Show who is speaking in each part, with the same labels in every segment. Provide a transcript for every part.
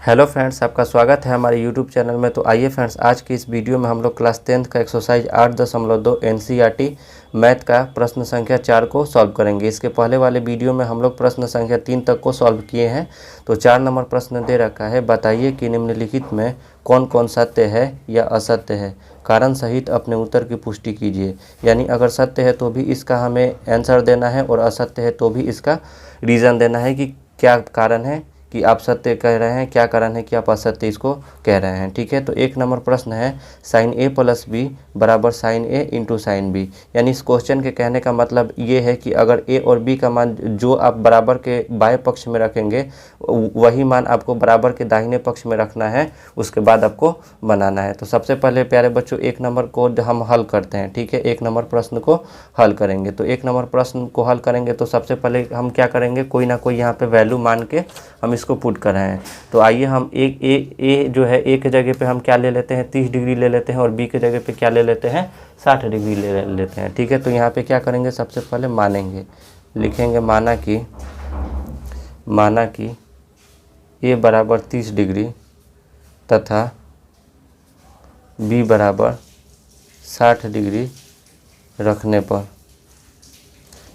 Speaker 1: Hello friends, आपका स्वागत है हमारे यूट्यूब चैनल में। तो आइए फ्रेंड्स, आज की इस वीडियो में हम लोग क्लास 10th का एक्सरसाइज 8.2 एनसीईआरटी मैथ का प्रश्न संख्या 4 को सॉल्व करेंगे। इसके पहले वाले वीडियो में हम लोग प्रश्न संख्या 3 तक को सॉल्व किए हैं। तो 4 नंबर प्रश्न दे रखा है, बताइए कि निम्नलिखित में कौन कौन सत्य है या असत्य है, कारण सहित अपने उत्तर की पुष्टि कीजिए। यानी अगर सत्य है तो भी इसका हमें आंसर देना है और असत्य है तो भी इसका रीज़न देना है कि क्या कारण है कि आप सत्य कह रहे हैं, क्या कारण है कि आप असत्य इसको कह रहे हैं। ठीक है, तो 1 नंबर प्रश्न है, साइन ए प्लस बी बराबर साइन ए इंटू साइन बी। यानी इस क्वेश्चन के कहने का मतलब ये है कि अगर ए और बी का मान जो आप बराबर के बाएं पक्ष में रखेंगे वही मान आपको बराबर के दाहिने पक्ष में रखना है, उसके बाद आपको बनाना है। तो सबसे पहले प्यारे बच्चों 1 नंबर को हम हल करते हैं। ठीक है, 1 नंबर प्रश्न को हल करेंगे। तो 1 नंबर प्रश्न को हल करेंगे तो सबसे पहले हम क्या करेंगे, कोई ना कोई यहाँ पे वैल्यू मान के हम इसको पुट कर रहे हैं। तो आइए हम ए जो है ए के जगह पे हम क्या ले लेते हैं, 30 डिग्री ले लेते हैं और बी के जगह पे क्या ले लेते हैं, 60 डिग्री ले लेते हैं। ठीक है, तो यहाँ पे क्या करेंगे, सबसे पहले मानेंगे, लिखेंगे माना कि ए बराबर 30 डिग्री तथा बी बराबर 60 डिग्री रखने पर,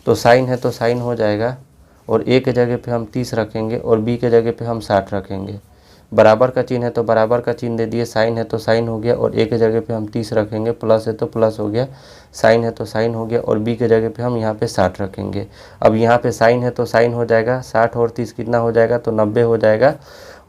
Speaker 1: तो साइन है तो साइन हो जाएगा और ए के जगह पे हम 30 रखेंगे और बी के जगह पे हम 60 रखेंगे। बराबर का चिन्ह है तो बराबर का चिन्ह दे दिए, साइन है तो साइन हो गया और ए के जगह पे हम 30 रखेंगे, प्लस है तो प्लस हो गया, साइन है तो साइन हो गया और बी के जगह पे हम यहाँ पे 60 रखेंगे। अब यहाँ पे साइन है तो साइन हो जाएगा, 60 और 30 कितना हो जाएगा, तो 90 हो जाएगा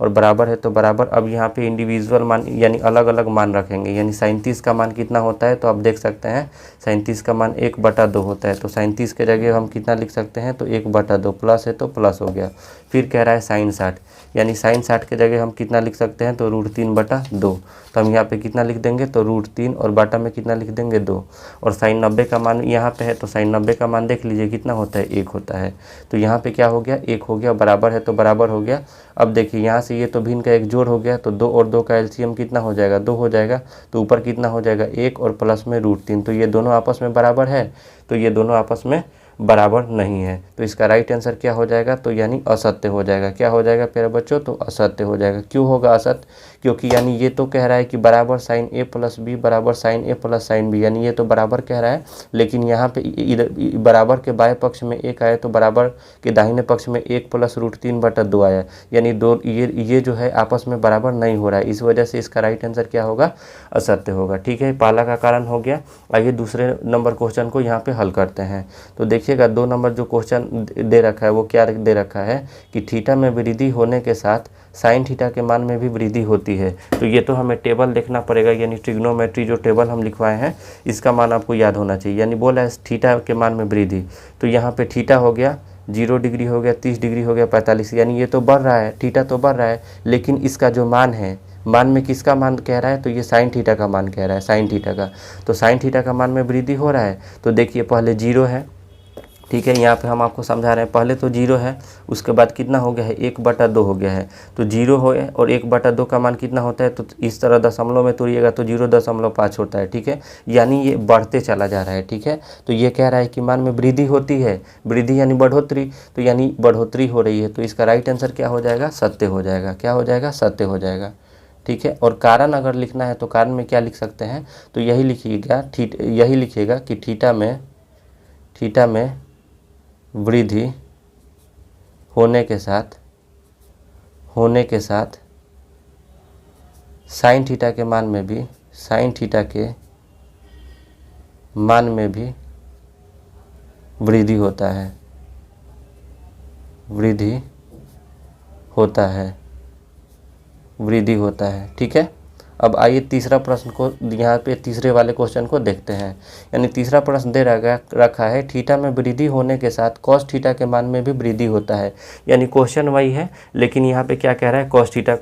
Speaker 1: और बराबर है तो बराबर। अब यहाँ पे इंडिविजुअल मान यानी अलग अलग मान रखेंगे। यानी 37 का मान कितना होता है, तो आप देख सकते हैं 37 का मान 1/2 होता है। तो 37 के जगह हम कितना लिख सकते हैं, तो 1/2, प्लस है तो प्लस हो गया। फिर कह रहा है साइन 60, यानी साइन 60 के जगह हम कितना लिख सकते हैं, तो √3/2। तो हम यहाँ पे कितना लिख देंगे, तो √3 और बाटा में कितना लिख देंगे, 2। और साइन 90 का मान यहाँ पे है तो साइन 90 का मान देख लीजिए कितना होता है, 1 होता है। तो यहाँ पे क्या हो गया, 1 हो गया, बराबर है तो बराबर हो गया। अब देखिए यहाँ से ये तो भिन्न का एक जोड़ हो गया, तो 2 और 2 का एलसीएम कितना हो जाएगा, 2 हो जाएगा। तो ऊपर कितना हो जाएगा, 1 और प्लस में √3। तो ये दोनों आपस में बराबर है, तो ये दोनों आपस में बराबर नहीं है। तो इसका राइट आंसर क्या हो जाएगा, तो यानी असत्य हो जाएगा। क्या हो जाएगा प्यारे बच्चों, तो असत्य हो जाएगा। क्यों होगा असत्य, क्योंकि यानी ये तो कह रहा है कि बराबर साइन ए प्लस बी बराबर साइन ए प्लस साइन बी, यानी ये तो बराबर कह रहा है। लेकिन यहाँ पे इधर बराबर के बाएं पक्ष में 1 आया तो बराबर के दाहिने पक्ष में 1 प्लस √3/2 आया, यानी दो ये जो है आपस में बराबर नहीं हो रहा है। इस वजह से इसका राइट आंसर क्या होगा, असत्य होगा। ठीक है, पहला का कारण हो गया। आइए दूसरे नंबर क्वेश्चन को यहाँ पे हल करते हैं। तो देखिएगा 2 नंबर जो क्वेश्चन दे रखा है वो क्या दे रखा है कि थीटा में वृद्धि होने के साथ साइन थीटा के मान में भी वृद्धि होती है। तो ये तो हमें टेबल देखना पड़ेगा, यानी ट्रिग्नोमेट्री जो टेबल हम लिखवाए हैं इसका मान आपको याद होना चाहिए। यानी बोला है थीटा के मान में वृद्धि, तो यहाँ पे थीटा हो गया 0 डिग्री हो गया, 30 डिग्री हो गया, 45, यानी ये तो बढ़ रहा है, थीटा तो बढ़ रहा है। लेकिन इसका जो मान है, मान में किसका मान कह रहा है, तो ये साइन थीटा का मान कह रहा है, साइन थीटा का। तो साइन थीटा का मान में वृद्धि हो रहा है। तो देखिए पहले 0 है, ठीक है, यहाँ पे हम आपको समझा रहे हैं, पहले तो 0 है, उसके बाद कितना हो गया है, 1/2 हो गया है। तो 0 हो और 1/2 का मान कितना होता है, तो इस तरह दशमलव में तोड़िएगा तो 0.5 होता है। ठीक है, यानी ये बढ़ते चला जा रहा है। ठीक है, तो ये कह रहा है कि मान में वृद्धि होती है, वृद्धि यानी बढ़ोतरी, तो यानी बढ़ोतरी हो रही है। तो इसका राइट आंसर क्या हो जाएगा, सत्य हो जाएगा। क्या हो जाएगा, सत्य हो जाएगा। ठीक है, और कारण अगर लिखना है तो कारण में क्या लिख सकते हैं, तो यही लिखिएगा कि थीटा में वृद्धि होने के साथ साइन थीटा के मान में भी वृद्धि होता है। ठीक है, अब आइए तीसरा प्रश्न को यहाँ पे तीसरे वाले क्वेश्चन को देखते हैं। यानी तीसरा प्रश्न दे रखा है, थीटा में वृद्धि होने के साथ कॉस थीटा के मान में भी वृद्धि होता है। यानी क्वेश्चन वही है, लेकिन यहाँ पे क्या कह रहा है, कॉस थीटा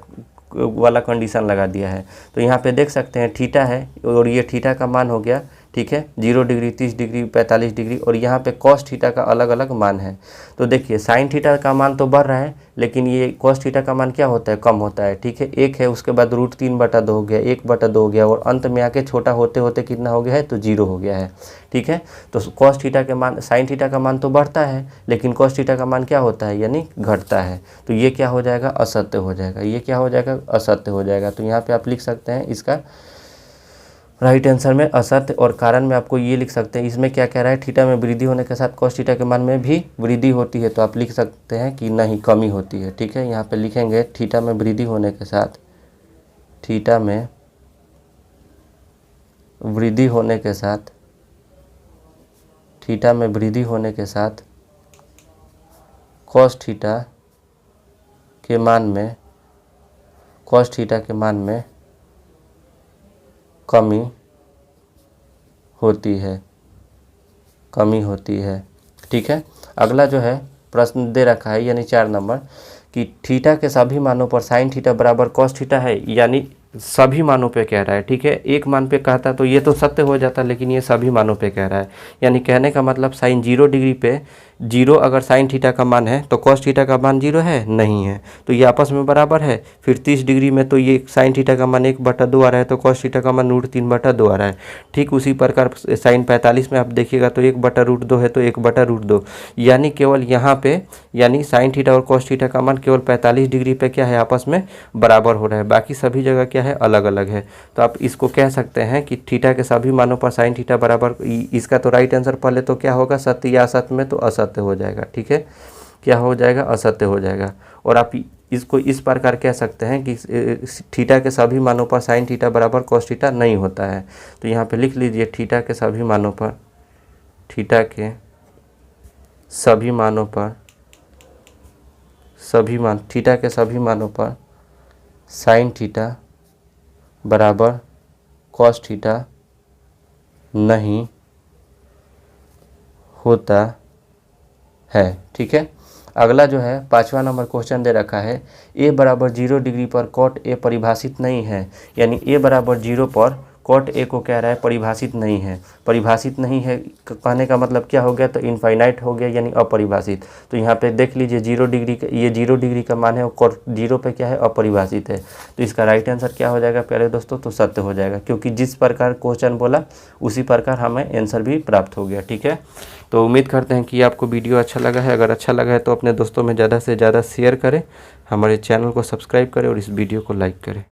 Speaker 1: वाला कंडीशन लगा दिया है। तो यहाँ पे देख सकते हैं थीटा है और ये थीटा का मान हो गया ठीक है। 0 डिग्री, 30 डिग्री, 45 डिग्री, और यहाँ पे कॉस थीटा का अलग अलग मान है। तो देखिए साइन थीटा का मान तो बढ़ रहा है, लेकिन ये कॉस थीटा का मान क्या होता है, कम होता है, ठीक है। 1 है, उसके बाद √3/2 हो गया, 1/2 हो गया, और अंत में आके छोटा होते होते कितना हो गया है, तो 0 हो गया है, ठीक है। तो कॉस थीटा के मान, साइन थीटा का मान तो बढ़ता है, लेकिन कॉस थीटा का मान क्या होता है, यानी घटता है। तो ये क्या हो जाएगा, असत्य हो जाएगा, ये क्या हो जाएगा, असत्य हो जाएगा। तो यहाँ पे आप लिख सकते हैं इसका राइट आंसर में असत्य, और कारण में आपको ये लिख सकते हैं, इसमें क्या कह रहा है, थीटा में वृद्धि होने के साथ कॉस थीटा के मान में भी वृद्धि होती है, तो आप लिख सकते हैं कि नहीं, कमी होती है, ठीक है। यहाँ पे लिखेंगे थीटा में वृद्धि होने के साथ, थीटा में वृद्धि होने के साथ, थीटा में वृद्धि होने के साथ कॉस थीटा के मान में, कॉस थीटा के मान में कमी होती है, कमी होती है, ठीक है। अगला जो है प्रश्न दे रखा है, यानी 4 नंबर, कि थीटा के सभी मानों पर साइन थीटा बराबर कॉस थीटा है, यानी सभी मानों पे कह रहा है, ठीक है। एक मान पे कहता तो ये तो सत्य हो जाता, लेकिन ये सभी मानों पे कह रहा है, यानी कहने का मतलब साइन 0 डिग्री पे 0 अगर साइन थीटा का मान है तो कॉस थीटा का मान 0 है, नहीं है, तो ये आपस में बराबर है। फिर 30 डिग्री में तो ये साइन थीटा का मान 1/2 आ रहा है, तो कॉस थीटा का मान √3/2 आ रहा है। ठीक उसी प्रकार साइन 45 में आप देखिएगा तो 1/√2 है, तो 1/√2, यानी केवल यहाँ पे, यानी साइन थीटा और कॉस थीटा का मान केवल 45 डिग्री पे क्या है, आपस में बराबर हो रहा है, बाकी सभी जगह क्या है, अलग अलग है। तो आप इसको कह सकते हैं कि थीटा के सभी मानों पर साइन थीटा बराबर, इसका तो राइट आंसर पहले तो क्या होगा, सत्य या असत्य में, तो असत्य हो जाएगा, ठीक है। क्या हो जाएगा, असत्य हो जाएगा। और आप इसको इस प्रकार कह सकते हैं कि थीटा के सभी मानों पर साइन थीटा बराबर कॉस थीटा नहीं होता है। तो यहाँ पे लिख लीजिए, थीटा के सभी मानों पर, थीटा के सभी मानों पर, थीटा के सभी मानों पर साइन थीटा बराबर कॉस थीटा नहीं होता है, ठीक है। अगला जो है 5वां नंबर क्वेश्चन दे रखा है, a बराबर 0 डिग्री पर कॉट a परिभाषित नहीं है, यानी a बराबर 0 पर कॉट ए को कह रहा है परिभाषित नहीं है। परिभाषित नहीं है कहने का मतलब क्या हो गया, तो इनफाइनाइट हो गया, यानी अपरिभाषित। तो यहाँ पे देख लीजिए 0 डिग्री, ये 0 डिग्री का मान है, और कॉट 0 पे क्या है, अपरिभाषित है। तो इसका राइट आंसर क्या हो जाएगा प्यारे दोस्तों, तो सत्य हो जाएगा, क्योंकि जिस प्रकार क्वेश्चन बोला उसी प्रकार हमें आंसर भी प्राप्त हो गया, ठीक है। तो उम्मीद करते हैं कि आपको वीडियो अच्छा लगा है। अगर अच्छा लगा है तो अपने दोस्तों में ज़्यादा से ज़्यादा शेयर करें, हमारे चैनल को सब्सक्राइब करें और इस वीडियो को लाइक करें।